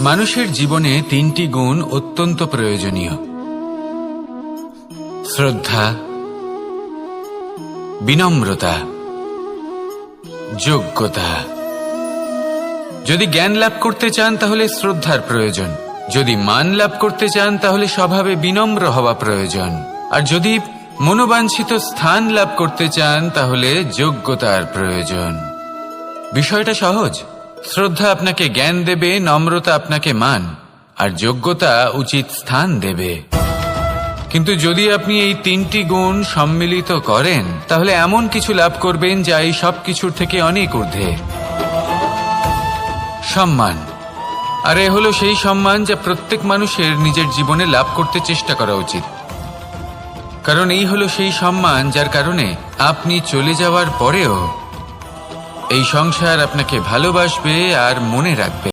মানুষের জীবনে তিনটি গুণ অত্যন্ত প্রয়োজনীয়: শ্রদ্ধা, বিনম্রতা, যোগ্যতা। যদি জ্ঞান লাভ করতে চান তাহলে শ্রদ্ধার প্রয়োজন, যদি মান লাভ করতে চান তাহলে স্বভাবে বিনম্র হওয়া প্রয়োজন, আর যদি মনোবাঞ্ছিত স্থান লাভ করতে চান তাহলে যোগ্যতার প্রয়োজন। বিষয়টা সহজ। শ্রদ্ধা আপনাকে জ্ঞান দেবে, নম্রতা আপনাকে মান, আর যোগ্যতা উচিত স্থান দেবে। কিন্তু যদি আপনি এই তিনটি গুণ সম্মিলিত করেন তাহলে এমন কিছু লাভ করবেন যা এই সব কিছুর থেকে অনেক ঊর্ধ্বে: সম্মান। আর এ হলো সেই সম্মান যা প্রত্যেক মানুষের নিজের জীবনে লাভ করতে চেষ্টা করা উচিত, কারণ এই হলো সেই সম্মান যার কারণে আপনি চলে যাওয়ার পরেও এই সংসার আপনাকে ভালোবাসবে আর মনে রাখবে।